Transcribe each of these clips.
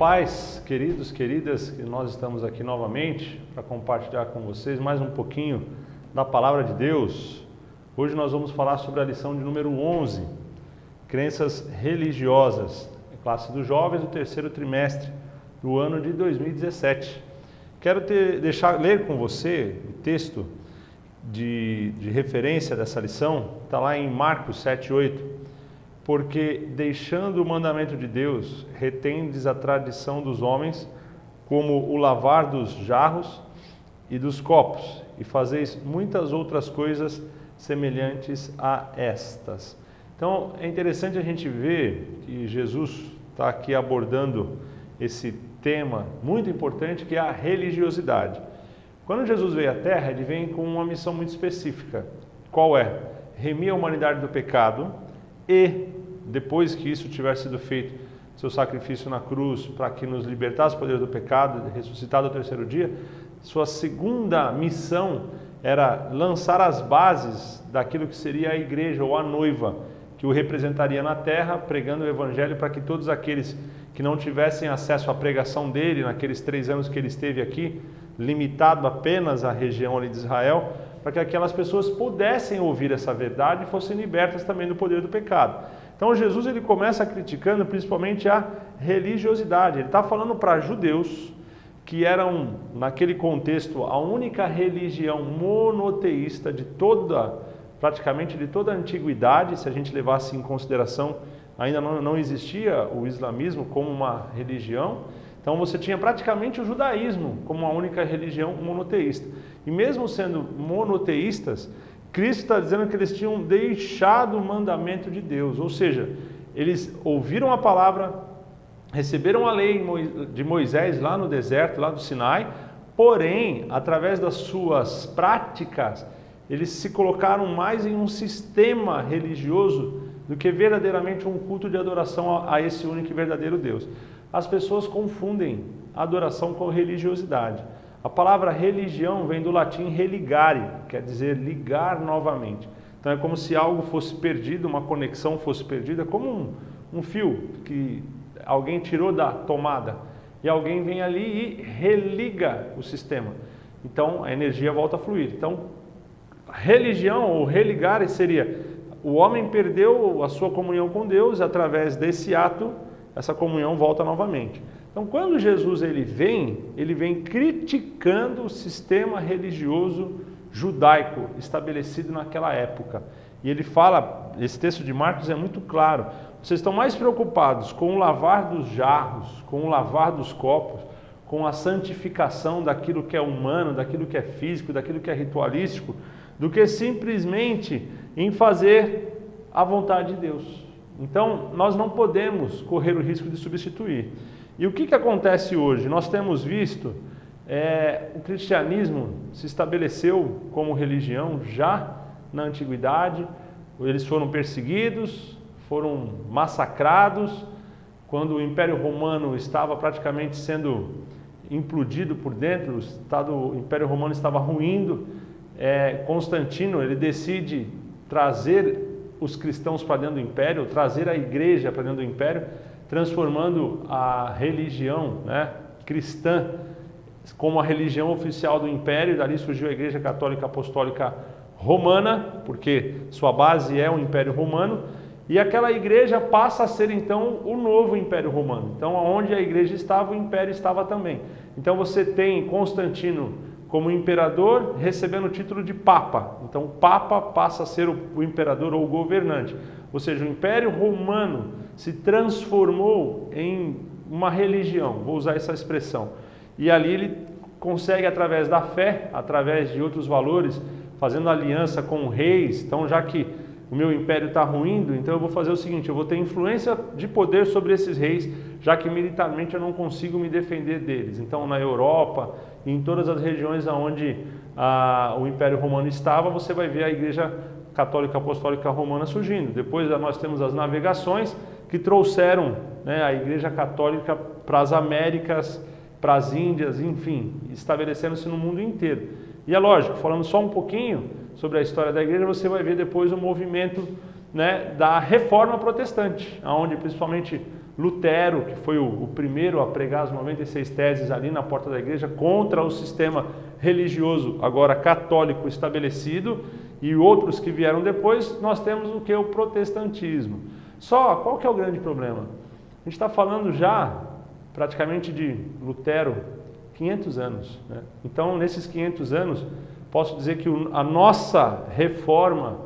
paz, queridos, queridas, que nós estamos aqui novamente para compartilhar com vocês mais um pouquinho da Palavra de Deus. Hoje nós vamos falar sobre a lição de número 11, Crenças Religiosas, classe dos jovens do terceiro trimestre do ano de 2017. Quero ler com você o texto de referência dessa lição, está lá em Marcos 7:8. Porque, deixando o mandamento de Deus, retendes a tradição dos homens, como o lavar dos jarros e dos copos, e fazeis muitas outras coisas semelhantes a estas. Então, é interessante a gente ver que Jesus está aqui abordando esse tema muito importante, que é a religiosidade. Quando Jesus veio à Terra, ele vem com uma missão muito específica. Qual é? Remir a humanidade do pecado e, depois que isso tiver sido feito, seu sacrifício na cruz para que nos libertasse do poder do pecado, ressuscitado ao terceiro dia, sua segunda missão era lançar as bases daquilo que seria a igreja ou a noiva, que o representaria na terra, pregando o evangelho para que todos aqueles que não tivessem acesso à pregação dele, naqueles 3 anos que ele esteve aqui, limitado apenas à região ali de Israel, para que aquelas pessoas pudessem ouvir essa verdade e fossem libertas também do poder do pecado. Então Jesus ele começa criticando principalmente a religiosidade. Ele está falando para judeus que eram, naquele contexto, a única religião monoteísta de praticamente de toda a antiguidade. Se a gente levasse em consideração, ainda não existia o islamismo como uma religião. Então você tinha praticamente o judaísmo como a única religião monoteísta. E mesmo sendo monoteístas, Cristo está dizendo que eles tinham deixado o mandamento de Deus, ou seja, eles ouviram a palavra, receberam a lei de Moisés lá no deserto, lá do Sinai, porém, através das suas práticas, eles se colocaram mais em um sistema religioso do que verdadeiramente um culto de adoração a esse único e verdadeiro Deus. As pessoas confundem adoração com religiosidade. A palavra religião vem do latim religare, quer dizer ligar novamente. Então é como se algo fosse perdido, uma conexão fosse perdida, como um fio que alguém tirou da tomada e alguém vem ali e religa o sistema. Então a energia volta a fluir. Então religião ou religare seria o homem perdeu a sua comunhão com Deus, através desse ato essa comunhão volta novamente. Então, quando Jesus ele vem criticando o sistema religioso judaico estabelecido naquela época. E ele fala, esse texto de Marcos é muito claro, vocês estão mais preocupados com o lavar dos jarros, com o lavar dos copos, com a santificação daquilo que é humano, daquilo que é físico, daquilo que é ritualístico, do que simplesmente em fazer a vontade de Deus. Então, nós não podemos correr o risco de substituir. E o que acontece hoje? Nós temos visto, o cristianismo se estabeleceu como religião já na antiguidade, eles foram perseguidos, foram massacrados, quando o Império Romano estava praticamente sendo implodido por dentro, o Império Romano estava ruindo, Constantino ele decide trazer os cristãos para dentro do Império, trazer a igreja para dentro do Império, transformando a religião cristã como a religião oficial do Império. Dali surgiu a Igreja Católica Apostólica Romana, porque sua base é o Império Romano, e aquela igreja passa a ser então o novo Império Romano. Então onde a igreja estava, o Império estava também. Então você tem Constantino como imperador recebendo o título de Papa. Então o Papa passa a ser o imperador ou o governante. Ou seja, o Império Romano se transformou em uma religião, vou usar essa expressão. E ali ele consegue, através da fé, através de outros valores, fazendo aliança com reis. Então, já que o meu império está ruindo, então eu vou fazer o seguinte, eu vou ter influência de poder sobre esses reis, já que militarmente eu não consigo me defender deles. Então, na Europa e em todas as regiões onde o Império Romano estava, você vai ver a Igreja Católica Apostólica Romana surgindo. Depois nós temos as navegações que trouxeram a Igreja Católica para as Américas, para as Índias, enfim, estabelecendo-se no mundo inteiro. E é lógico, falando só um pouquinho sobre a história da igreja, você vai ver depois o movimento da Reforma Protestante, onde principalmente Lutero, que foi o primeiro a pregar as 96 teses ali na porta da igreja contra o sistema religioso, agora católico estabelecido, e outros que vieram depois, nós temos o que? O protestantismo. Só, qual que é o grande problema? A gente está falando já praticamente de Lutero, 500 anos. Né? Então, nesses 500 anos, posso dizer que a nossa reforma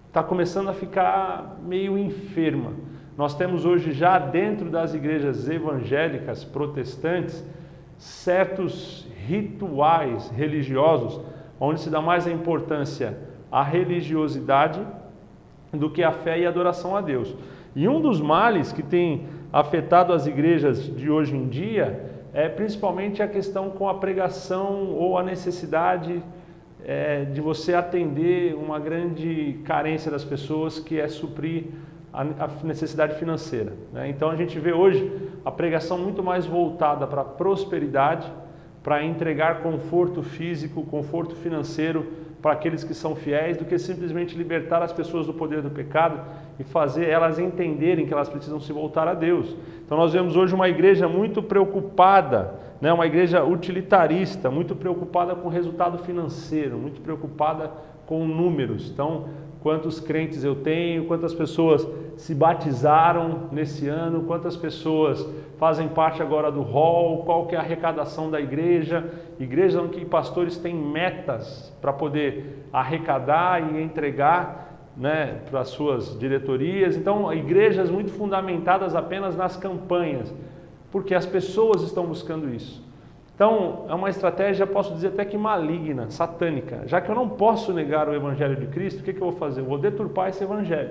está começando a ficar meio enferma. Nós temos hoje já dentro das igrejas evangélicas protestantes certos rituais religiosos onde se dá mais a importância à religiosidade do que à fé e adoração a Deus. E um dos males que tem afetado as igrejas de hoje em dia é principalmente a questão com a pregação ou a necessidade de você atender uma grande carência das pessoas, que é suprir a necessidade financeira. Né? Então a gente vê hoje a pregação muito mais voltada para a prosperidade, para entregar conforto físico, conforto financeiro para aqueles que são fiéis, do que simplesmente libertar as pessoas do poder do pecado e fazer elas entenderem que elas precisam se voltar a Deus. Então nós vemos hoje uma igreja muito preocupada, né? Uma igreja utilitarista, muito preocupada com o resultado financeiro, muito preocupada com números. Então, quantos crentes eu tenho, quantas pessoas se batizaram nesse ano, quantas pessoas fazem parte agora do hall, qual que é a arrecadação da igreja, igreja em que pastores têm metas para poder arrecadar e entregar, né, para as suas diretorias. Então, igrejas muito fundamentadas apenas nas campanhas, porque as pessoas estão buscando isso. Então, é uma estratégia, posso dizer até que maligna, satânica. Já que eu não posso negar o Evangelho de Cristo, o que eu vou fazer? Eu vou deturpar esse Evangelho.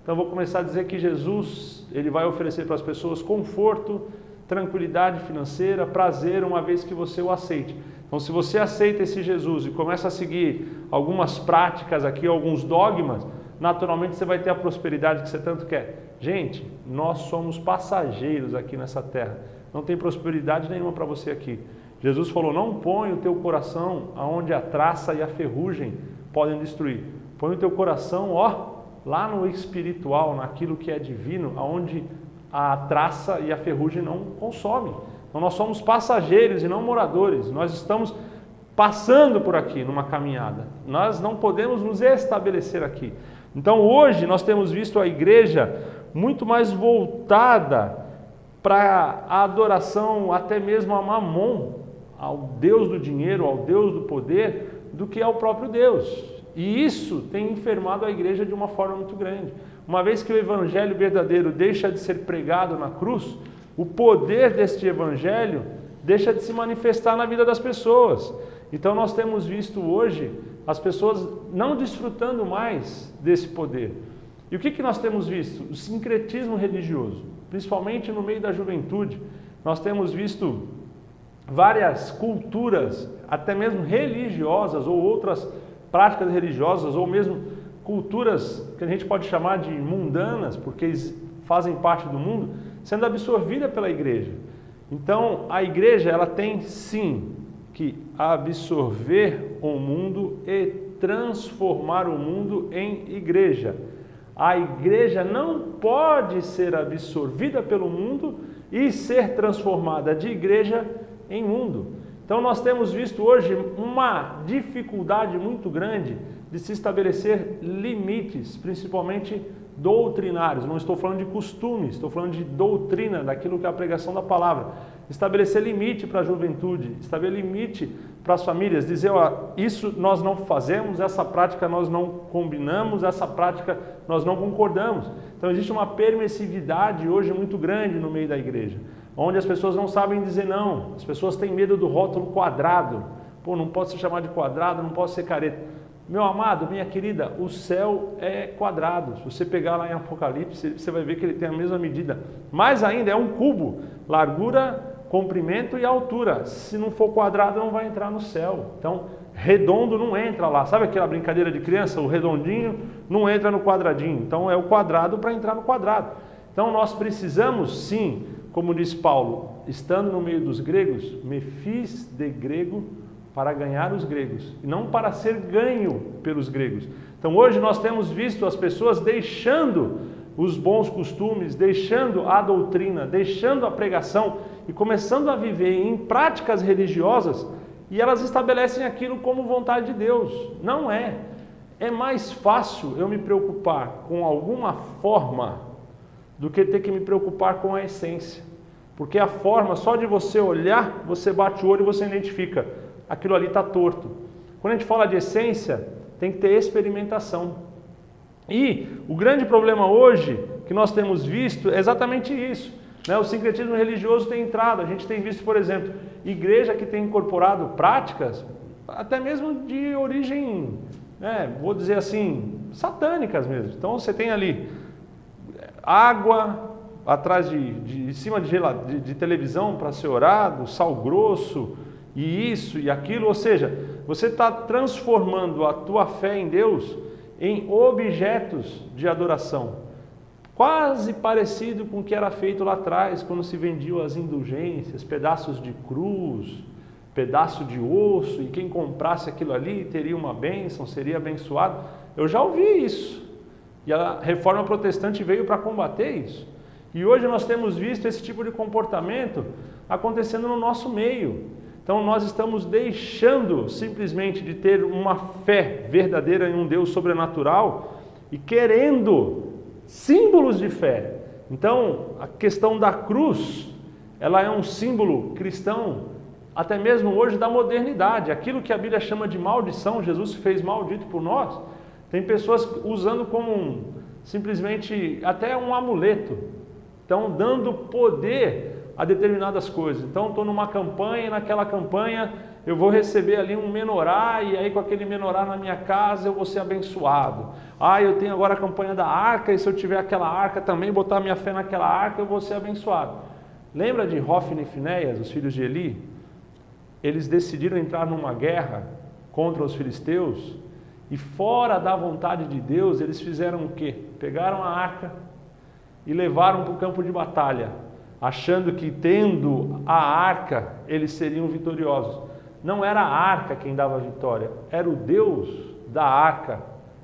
Então, eu vou começar a dizer que Jesus, ele vai oferecer para as pessoas conforto, tranquilidade financeira, prazer, uma vez que você o aceite. Então, se você aceita esse Jesus e começa a seguir algumas práticas aqui, alguns dogmas, naturalmente você vai ter a prosperidade que você tanto quer. Gente, nós somos passageiros aqui nessa terra. Não tem prosperidade nenhuma para você aqui. Jesus falou, não põe o teu coração aonde a traça e a ferrugem podem destruir. Põe o teu coração, lá no espiritual, naquilo que é divino, aonde a traça e a ferrugem não consomem. Então nós somos passageiros e não moradores. Nós estamos passando por aqui numa caminhada. Nós não podemos nos estabelecer aqui. Então hoje nós temos visto a igreja muito mais voltada para a adoração até mesmo a Mamon, ao Deus do dinheiro, ao Deus do poder, do que ao próprio Deus. E isso tem enfermado a igreja de uma forma muito grande. Uma vez que o evangelho verdadeiro deixa de ser pregado na cruz, o poder deste evangelho deixa de se manifestar na vida das pessoas. Então nós temos visto hoje as pessoas não desfrutando mais desse poder. E o que nós temos visto? O sincretismo religioso, principalmente no meio da juventude. Nós temos visto várias culturas, até mesmo religiosas ou outras práticas religiosas, ou mesmo culturas que a gente pode chamar de mundanas, porque eles fazem parte do mundo, sendo absorvida pela igreja. Então, a igreja, ela tem sim que absorver o mundo e transformar o mundo em igreja. A igreja não pode ser absorvida pelo mundo e ser transformada de igreja em mundo. Então nós temos visto hoje uma dificuldade muito grande de se estabelecer limites, principalmente doutrinários. Não estou falando de costumes, estou falando de doutrina, daquilo que é a pregação da palavra. Estabelecer limite para a juventude, estabelecer limite para as famílias, dizer, isso nós não fazemos, essa prática nós não combinamos, essa prática nós não concordamos. Então existe uma permissividade hoje muito grande no meio da igreja, onde as pessoas não sabem dizer não, as pessoas têm medo do rótulo quadrado. Pô, não posso ser chamado de quadrado, não posso ser careta. Meu amado, minha querida, o céu é quadrado. Se você pegar lá em Apocalipse, você vai ver que ele tem a mesma medida. Mais ainda, é um cubo, largura, comprimento e altura. Se não for quadrado, não vai entrar no céu. Então, redondo não entra lá. Sabe aquela brincadeira de criança? O redondinho não entra no quadradinho. Então, é o quadrado para entrar no quadrado. Então, nós precisamos, sim, como diz Paulo, estando no meio dos gregos, me fiz de grego para ganhar os gregos, e não para ser ganho pelos gregos. Então hoje nós temos visto as pessoas deixando os bons costumes, deixando a doutrina, deixando a pregação e começando a viver em práticas religiosas, e elas estabelecem aquilo como vontade de Deus. Não é. É mais fácil eu me preocupar com alguma forma do que ter que me preocupar com a essência. Porque a forma, só de você olhar, você bate o olho e você identifica. Aquilo ali está torto. Quando a gente fala de essência, tem que ter experimentação. E o grande problema hoje que nós temos visto é exatamente isso. O sincretismo religioso tem entrado. A gente tem visto, por exemplo, igreja que tem incorporado práticas, até mesmo de origem, vou dizer assim, satânicas mesmo. Então você tem ali água atrás em cima de televisão para ser orado, sal grosso, e isso e aquilo. Ou seja, você está transformando a tua fé em Deus em objetos de adoração. Quase parecido com o que era feito lá atrás, quando se vendiam as indulgências, pedaços de cruz, pedaço de osso, e quem comprasse aquilo ali teria uma bênção, seria abençoado. Eu já ouvi isso. E a reforma protestante veio para combater isso. E hoje nós temos visto esse tipo de comportamento acontecendo no nosso meio. Então nós estamos deixando simplesmente de ter uma fé verdadeira em um Deus sobrenatural e querendo símbolos de fé. Então a questão da cruz, ela é um símbolo cristão, até mesmo hoje da modernidade. Aquilo que a Bíblia chama de maldição, Jesus se fez maldito por nós. Tem pessoas usando como simplesmente até um amuleto. Estão dando poder a determinadas coisas. Então estou numa campanha e naquela campanha eu vou receber ali um menorá, e aí com aquele menorá na minha casa eu vou ser abençoado. Eu tenho agora a campanha da arca, e se eu tiver aquela arca também, botar minha fé naquela arca, eu vou ser abençoado. Lembra de Hofni e Finéias, os filhos de Eli? Eles decidiram entrar numa guerra contra os filisteus, e fora da vontade de Deus, eles fizeram o quê? Pegaram a arca e levaram para o campo de batalha, achando que tendo a arca, eles seriam vitoriosos. Não era a arca quem dava a vitória, era o Deus da arca,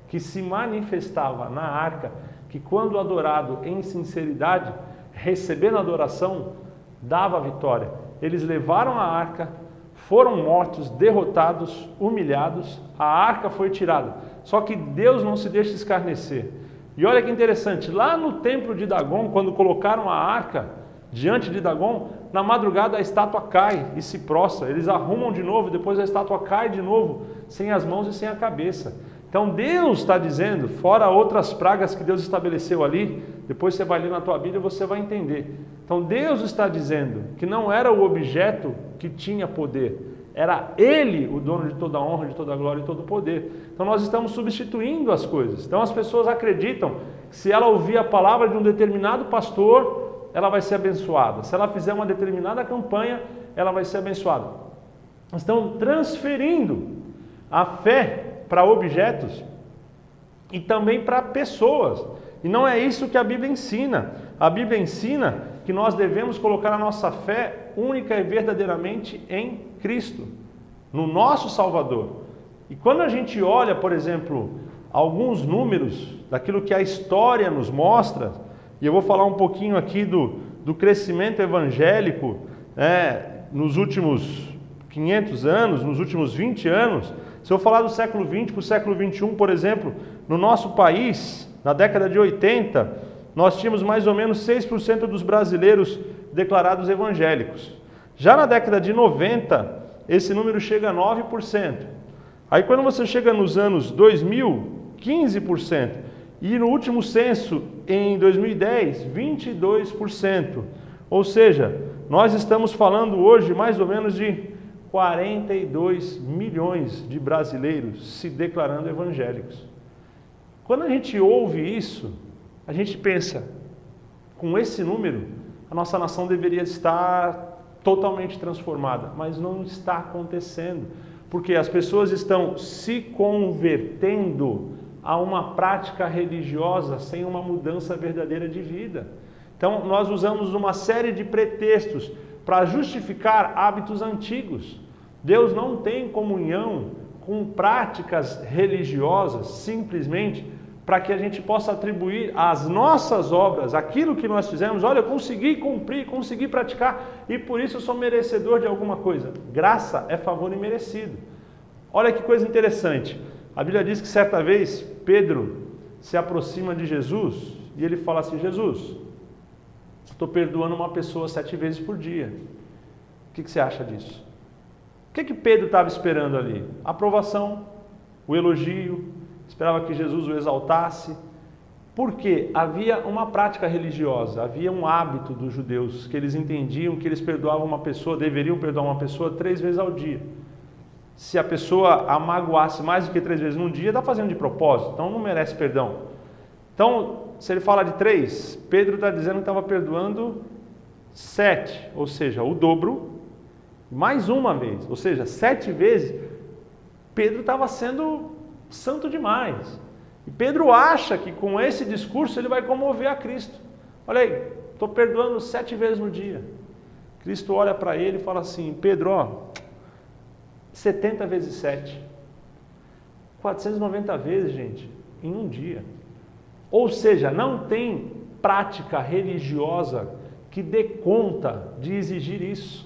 que se manifestava na arca, que quando adorado em sinceridade, recebendo adoração, dava a vitória. Eles levaram a arca, foram mortos, derrotados, humilhados, a arca foi tirada. Só que Deus não se deixa escarnecer. E olha que interessante, lá no templo de Dagon, quando colocaram a arca diante de Dagon, na madrugada a estátua cai e se prostra. Eles arrumam de novo, depois a estátua cai de novo, sem as mãos e sem a cabeça. Então Deus está dizendo, fora outras pragas que Deus estabeleceu ali, depois você vai ler na tua Bíblia e você vai entender. Então Deus está dizendo que não era o objeto que tinha poder, era Ele o dono de toda a honra, de toda a glória e todo o poder. Então nós estamos substituindo as coisas. Então as pessoas acreditam que se ela ouvir a palavra de um determinado pastor, ela vai ser abençoada. Se ela fizer uma determinada campanha, ela vai ser abençoada. Estão transferindo a fé para objetos e também para pessoas. E não é isso que a Bíblia ensina. A Bíblia ensina que nós devemos colocar a nossa fé única e verdadeiramente em Cristo, no nosso Salvador. E quando a gente olha, por exemplo, alguns números daquilo que a história nos mostra, e eu vou falar um pouquinho aqui do crescimento evangélico nos últimos 500 anos, nos últimos 20 anos. Se eu falar do século XX para o século XXI, por exemplo, no nosso país, na década de 80, nós tínhamos mais ou menos 6% dos brasileiros declarados evangélicos. Já na década de 90, esse número chega a 9%. Aí quando você chega nos anos 2000, 15%. E no último censo, em 2010, 22%. Ou seja, nós estamos falando hoje mais ou menos de 42 milhões de brasileiros se declarando evangélicos. Quando a gente ouve isso, a gente pensa, com esse número, a nossa nação deveria estar totalmente transformada, mas não está acontecendo, porque as pessoas estão se convertendo a uma prática religiosa sem uma mudança verdadeira de vida. Então nós usamos uma série de pretextos para justificar hábitos antigos. Deus não tem comunhão com práticas religiosas simplesmente para que a gente possa atribuir às nossas obras, aquilo que nós fizemos, olha, eu consegui cumprir, consegui praticar, e por isso eu sou merecedor de alguma coisa. Graça é favor imerecido. Olha que coisa interessante. A Bíblia diz que certa vez Pedro se aproxima de Jesus e ele fala assim: Jesus, estou perdoando uma pessoa 7 vezes por dia. O que você acha disso? O que Pedro estava esperando ali? A aprovação, o elogio, esperava que Jesus o exaltasse. Porque havia uma prática religiosa, havia um hábito dos judeus, que eles entendiam que eles perdoavam uma pessoa, deveriam perdoar uma pessoa 3 vezes ao dia. Se a pessoa a magoasse mais do que 3 vezes num dia, está fazendo de propósito, então não merece perdão. Então, se ele fala de 3, Pedro está dizendo que estava perdoando 7, ou seja, o dobro, mais uma vez, ou seja, 7 vezes. Pedro estava sendo santo demais. E Pedro acha que com esse discurso ele vai comover a Cristo. Olha aí, estou perdoando 7 vezes no dia. Cristo olha para ele e fala assim: Pedro, ó, 70 vezes 7. 490 vezes, gente, em um dia. Ou seja, não tem prática religiosa que dê conta de exigir isso.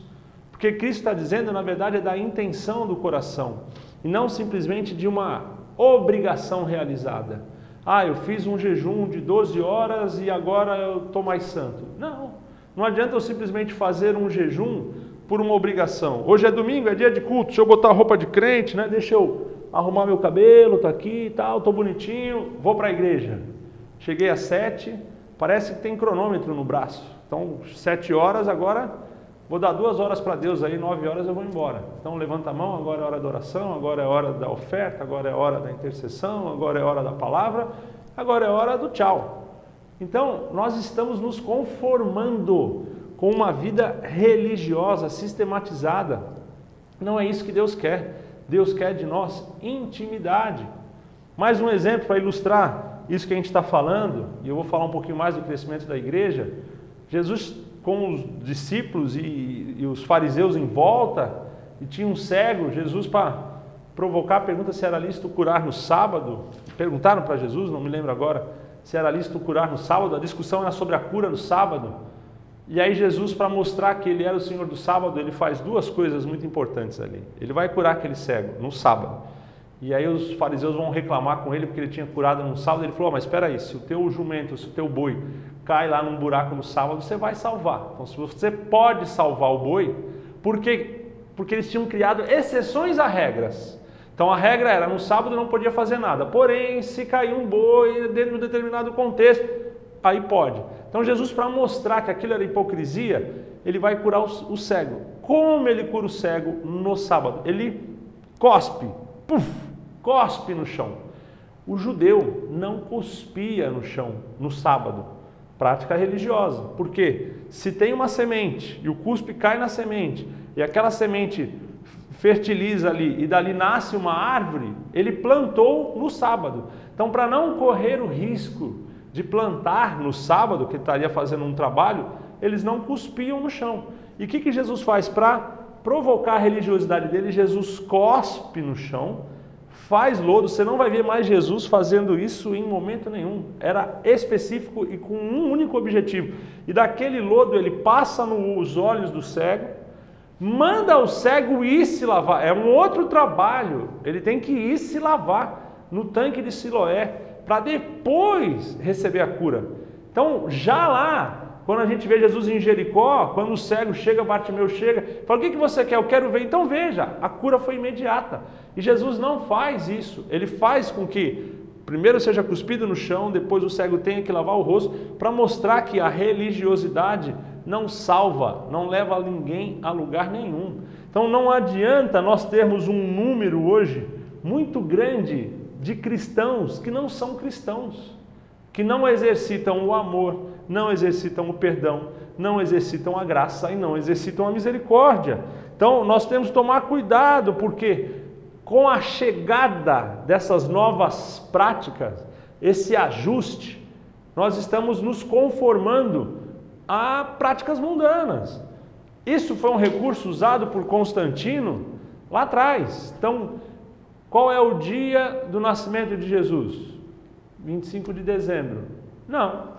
Porque Cristo está dizendo, na verdade, é da intenção do coração. E não simplesmente de uma obrigação realizada. Ah, eu fiz um jejum de 12 horas e agora eu estou mais santo. Não, não adianta eu simplesmente fazer um jejum por uma obrigação. Hoje é domingo, é dia de culto, deixa eu botar a roupa de crente, né? Deixa eu arrumar meu cabelo, tô aqui e tal, tô bonitinho, vou para a igreja. Cheguei às 7, parece que tem cronômetro no braço. Então, 7 horas, agora vou dar 2 horas para Deus aí, 9 horas eu vou embora. Então levanta a mão, agora é hora da oração, agora é hora da oferta, agora é hora da intercessão, agora é hora da palavra, agora é hora do tchau. Então, nós estamos nos conformando com uma vida religiosa, sistematizada. Não é isso que Deus quer. Deus quer de nós intimidade. Mais um exemplo para ilustrar isso que a gente está falando, e eu vou falar um pouquinho mais do crescimento da igreja. Jesus, com os discípulos e os fariseus em volta, e tinha um cego, Jesus, para provocar, pergunta se era lícito curar no sábado. Perguntaram para Jesus, não me lembro agora, se era lícito curar no sábado. A discussão era sobre a cura no sábado. E aí Jesus, para mostrar que ele era o Senhor do sábado, ele faz 2 coisas muito importantes ali. Ele vai curar aquele cego no sábado. E aí os fariseus vão reclamar com ele porque ele tinha curado no sábado. Ele falou: mas espera aí, se o teu jumento, se o teu boi cai lá num buraco no sábado, você vai salvar. Então, se você pode salvar o boi, porque eles tinham criado exceções a regras. Então a regra era, no sábado não podia fazer nada. Porém, se cair um boi dentro de um determinado contexto, aí pode. Então Jesus, para mostrar que aquilo era hipocrisia, ele vai curar o cego. Como ele cura o cego no sábado? Ele cospe, cospe no chão. O judeu não cuspia no chão no sábado. Prática religiosa. Por quê? Se tem uma semente e o cuspe cai na semente e aquela semente fertiliza ali e dali nasce uma árvore, ele plantou no sábado. Então, para não correr o risco de plantar no sábado, que estaria fazendo um trabalho, eles não cuspiam no chão. E o que Jesus faz para provocar a religiosidade dele? Jesus cospe no chão, faz lodo. Você não vai ver mais Jesus fazendo isso em momento nenhum. Era específico e com um único objetivo. E daquele lodo ele passa nos olhos do cego, manda o cego ir se lavar. É um outro trabalho. Ele tem que ir se lavar no tanque de Siloé, para depois receber a cura. Então, já lá, quando a gente vê Jesus em Jericó, quando o cego chega, Bartimeu chega, fala: o que você quer? Eu quero ver. Então veja, a cura foi imediata. E Jesus não faz isso. Ele faz com que primeiro seja cuspido no chão, depois o cego tenha que lavar o rosto, para mostrar que a religiosidade não salva, não leva ninguém a lugar nenhum. Então não adianta nós termos um número hoje muito grande de cristãos que não são cristãos, que não exercitam o amor, não exercitam o perdão, não exercitam a graça e não exercitam a misericórdia. Então nós temos que tomar cuidado, porque com a chegada dessas novas práticas, esse ajuste, nós estamos nos conformando a práticas mundanas. Isso foi um recurso usado por Constantino lá atrás. Então, qual é o dia do nascimento de Jesus? 25 de dezembro. Não,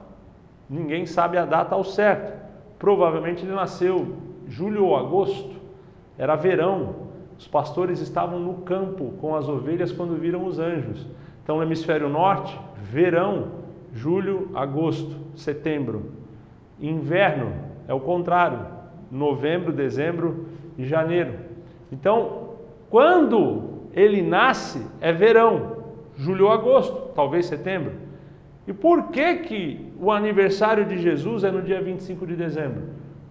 ninguém sabe a data ao certo. Provavelmente ele nasceu julho ou agosto, era verão. Os pastores estavam no campo com as ovelhas quando viram os anjos. Então no hemisfério norte, verão, julho, agosto, setembro. Inverno é o contrário, novembro, dezembro e janeiro. Então, quando ele nasce, é verão, julho ou agosto, talvez setembro. E por que o aniversário de Jesus é no dia 25 de dezembro?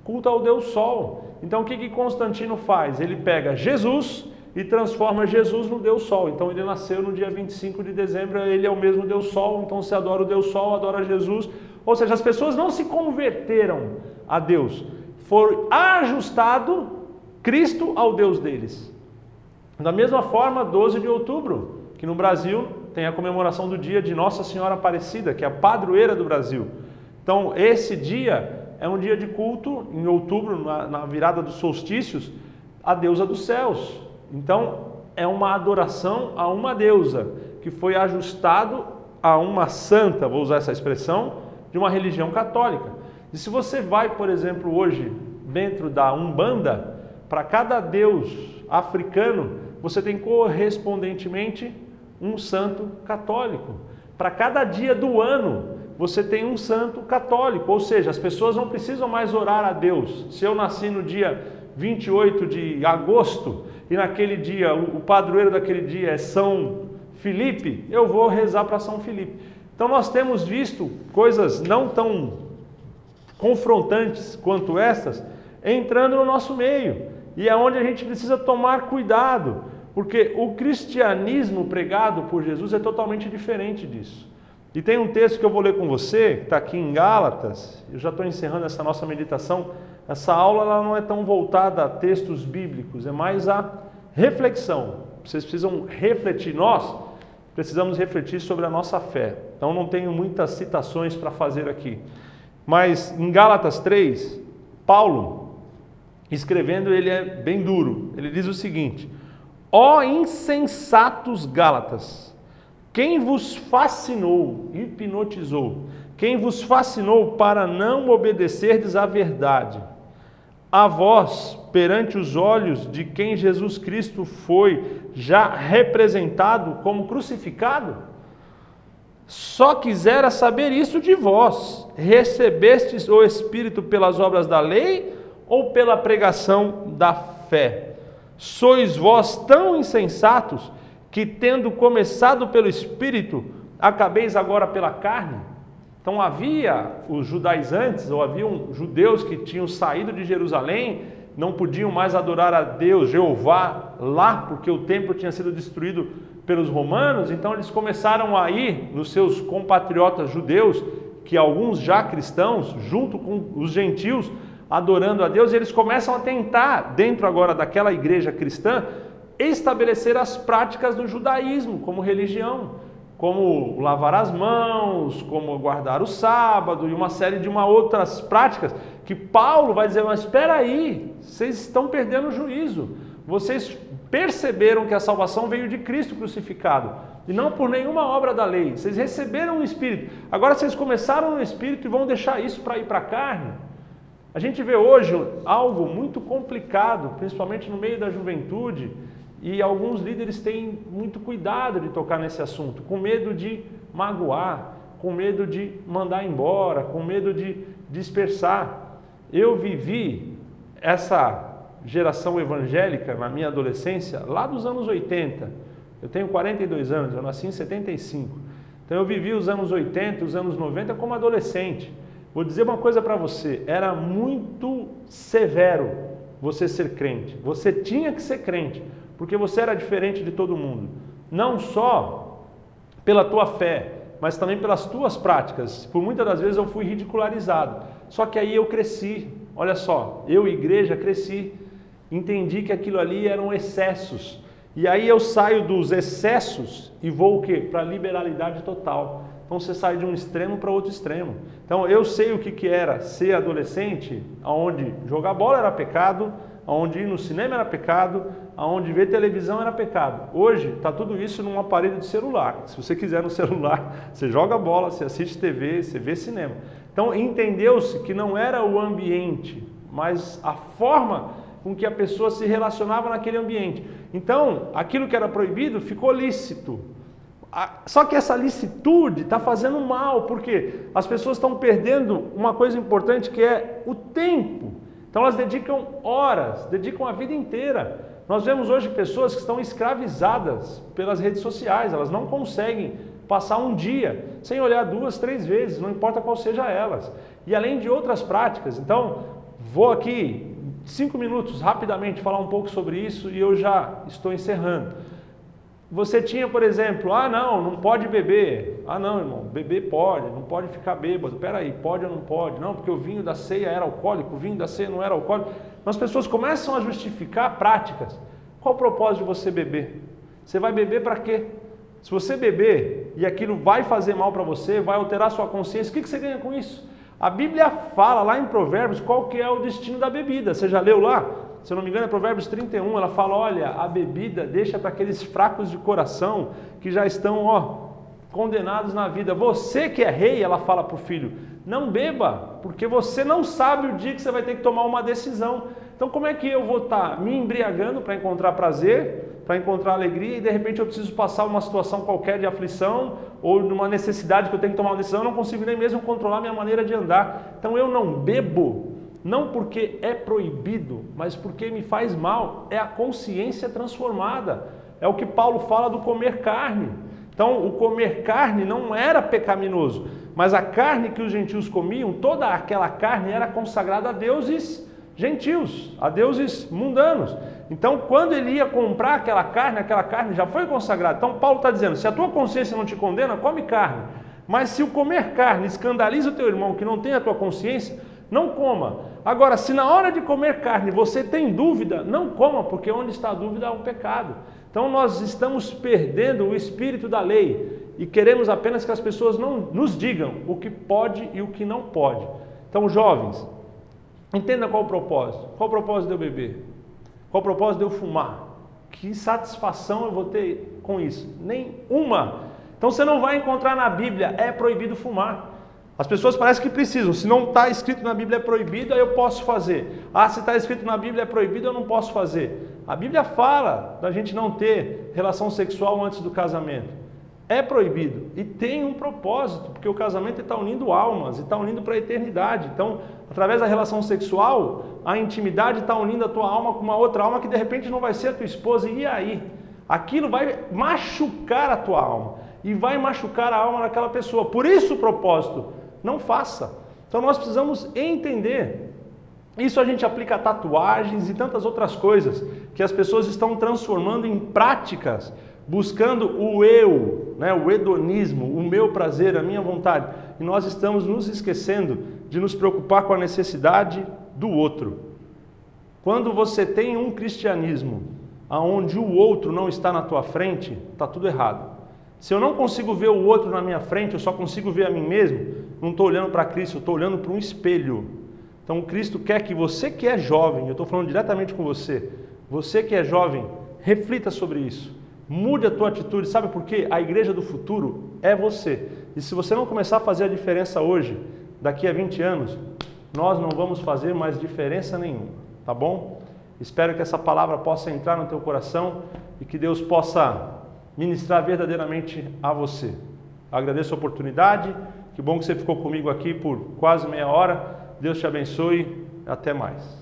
Culto ao Deus Sol. Então o que Constantino faz? Ele pega Jesus e transforma Jesus no Deus Sol. Então ele nasceu no dia 25 de dezembro, ele é o mesmo Deus Sol, então se adora o Deus Sol, adora Jesus. Ou seja, as pessoas não se converteram a Deus, foi ajustado Cristo ao Deus deles. Da mesma forma, 12 de outubro, que no Brasil tem a comemoração do dia de Nossa Senhora Aparecida, que é a padroeira do Brasil. Então esse dia é um dia de culto, em outubro, na virada dos solstícios, a deusa dos céus. Então é uma adoração a uma deusa, que foi ajustado a uma santa, vou usar essa expressão, de uma religião católica. E se você vai, por exemplo, hoje, dentro da Umbanda, para cada deus africano, você tem correspondentemente um santo católico. Para cada dia do ano, você tem um santo católico, ou seja, as pessoas não precisam mais orar a Deus. Se eu nasci no dia 28 de agosto e naquele dia, o padroeiro daquele dia é São Filipe, eu vou rezar para São Filipe. Então nós temos visto coisas não tão confrontantes quanto essas entrando no nosso meio, e é onde a gente precisa tomar cuidado, porque o cristianismo pregado por Jesus é totalmente diferente disso. E tem um texto que eu vou ler com você, que está aqui em Gálatas. Eu já estou encerrando essa nossa meditação. Essa aula ela não é tão voltada a textos bíblicos, é mais a reflexão. Vocês precisam refletir, nós precisamos refletir sobre a nossa fé. Então não tenho muitas citações para fazer aqui. Mas em Gálatas 3, Paulo, escrevendo, ele é bem duro. Ele diz o seguinte: ó insensatos Gálatas, quem vos fascinou, hipnotizou, quem vos fascinou para não obedecerdes à verdade? A vós, perante os olhos de quem Jesus Cristo foi já representado como crucificado? Só quisera saber isso de vós: recebestes o Espírito pelas obras da lei ou pela pregação da fé? Sois vós tão insensatos que, tendo começado pelo Espírito, acabeis agora pela carne? Então havia os judaizantes, ou haviam judeus que tinham saído de Jerusalém, não podiam mais adorar a Deus, Jeová, lá, porque o templo tinha sido destruído pelos romanos. Então eles começaram a ir nos seus compatriotas judeus, que alguns já cristãos, junto com os gentios, adorando a Deus, e eles começam a tentar, dentro agora daquela igreja cristã, estabelecer as práticas do judaísmo como religião, como lavar as mãos, como guardar o sábado e uma série de outras práticas que Paulo vai dizer: mas espera aí, vocês estão perdendo o juízo. Vocês perceberam que a salvação veio de Cristo crucificado e não por nenhuma obra da lei. Vocês receberam o Espírito. Agora vocês começaram no Espírito e vão deixar isso para ir para a carne? A gente vê hoje algo muito complicado, principalmente no meio da juventude, e alguns líderes têm muito cuidado de tocar nesse assunto, com medo de magoar, com medo de mandar embora, com medo de dispersar. Eu vivi essa geração evangélica na minha adolescência, lá dos anos 80. Eu tenho 42 anos, eu nasci em 75. Então eu vivi os anos 80, os anos 90 como adolescente. Vou dizer uma coisa para você, era muito severo você ser crente. Você tinha que ser crente, porque você era diferente de todo mundo. Não só pela tua fé, mas também pelas tuas práticas. Por muitas das vezes eu fui ridicularizado. Só que aí eu cresci. Olha só, eu, igreja, cresci. Entendi que aquilo ali eram excessos. E aí eu saio dos excessos e vou o quê? Para a liberalidade total. Então você sai de um extremo para outro extremo. Então eu sei o que era ser adolescente, onde jogar bola era pecado, onde ir no cinema era pecado, onde ver televisão era pecado. Hoje está tudo isso num aparelho de celular. Se você quiser no celular, você joga bola, você assiste TV, você vê cinema. Então entendeu-se que não era o ambiente, mas a forma com que a pessoa se relacionava naquele ambiente. Então, aquilo que era proibido ficou lícito. Só que essa licitude está fazendo mal, porque as pessoas estão perdendo uma coisa importante que é o tempo. Então elas dedicam horas, dedicam a vida inteira. Nós vemos hoje pessoas que estão escravizadas pelas redes sociais, elas não conseguem passar um dia sem olhar 2, 3 vezes, não importa qual seja elas. E além de outras práticas. Então, vou aqui 5 minutos rapidamente falar um pouco sobre isso e eu já estou encerrando. Você tinha, por exemplo, não pode beber. Não, irmão, beber pode, não pode ficar bêbado. Peraí, pode ou não pode? Não, porque o vinho da ceia era alcoólico, o vinho da ceia não era alcoólico. Então, as pessoas começam a justificar práticas. Qual o propósito de você beber? Você vai beber para quê? Se você beber e aquilo vai fazer mal para você, vai alterar sua consciência, o que você ganha com isso? A Bíblia fala lá em Provérbios qual que é o destino da bebida. Você já leu lá? Se eu não me engano é Provérbios 31, ela fala, olha, a bebida deixa para aqueles fracos de coração que já estão, condenados na vida. Você que é rei, ela fala para o filho, não beba, porque você não sabe o dia que você vai ter que tomar uma decisão. Então como é que eu vou estar me embriagando para encontrar prazer, para encontrar alegria e de repente eu preciso passar uma situação qualquer de aflição ou numa necessidade que eu tenho que tomar uma decisão, eu não consigo nem mesmo controlar minha maneira de andar. Então eu não bebo, não porque é proibido, mas porque me faz mal. É a consciência transformada. É o que Paulo fala do comer carne. Então, o comer carne não era pecaminoso, mas a carne que os gentios comiam, toda aquela carne era consagrada a deuses gentios, a deuses mundanos. Então, quando ele ia comprar aquela carne já foi consagrada. Então, Paulo está dizendo, se a tua consciência não te condena, come carne. Mas se o comer carne escandaliza o teu irmão que não tem a tua consciência, não coma. Agora, se na hora de comer carne você tem dúvida, não coma, porque onde está a dúvida há um pecado. Então nós estamos perdendo o espírito da lei e queremos apenas que as pessoas não nos digam o que pode e o que não pode. Então, jovens, entenda qual o propósito. Qual o propósito de eu beber? Qual o propósito de eu fumar? Que satisfação eu vou ter com isso? Nenhuma. Então você não vai encontrar na Bíblia, é proibido fumar. As pessoas parecem que precisam, se não está escrito na Bíblia é proibido, aí eu posso fazer. Se está escrito na Bíblia é proibido, eu não posso fazer. A Bíblia fala da gente não ter relação sexual antes do casamento. É proibido e tem um propósito, porque o casamento está unindo almas e está unindo para a eternidade. Então, através da relação sexual, a intimidade está unindo a tua alma com uma outra alma que de repente não vai ser a tua esposa. E aí? Aquilo vai machucar a tua alma e vai machucar a alma daquela pessoa. Por isso o propósito. Não faça. Então nós precisamos entender. Isso a gente aplica a tatuagens e tantas outras coisas que as pessoas estão transformando em práticas, buscando o eu, o hedonismo, o meu prazer, a minha vontade. E nós estamos nos esquecendo de nos preocupar com a necessidade do outro. Quando você tem um cristianismo onde o outro não está na tua frente, está tudo errado. Se eu não consigo ver o outro na minha frente, eu só consigo ver a mim mesmo, não estou olhando para Cristo, eu estou olhando para um espelho. Então Cristo quer que você que é jovem, eu estou falando diretamente com você que é jovem, reflita sobre isso. Mude a tua atitude, sabe por quê? A igreja do futuro é você. E se você não começar a fazer a diferença hoje, daqui a 20 anos, nós não vamos fazer mais diferença nenhuma, tá bom? Espero que essa palavra possa entrar no teu coração e que Deus possa ministrar verdadeiramente a você. Agradeço a oportunidade, que bom que você ficou comigo aqui por quase meia hora. Deus te abençoe, até mais.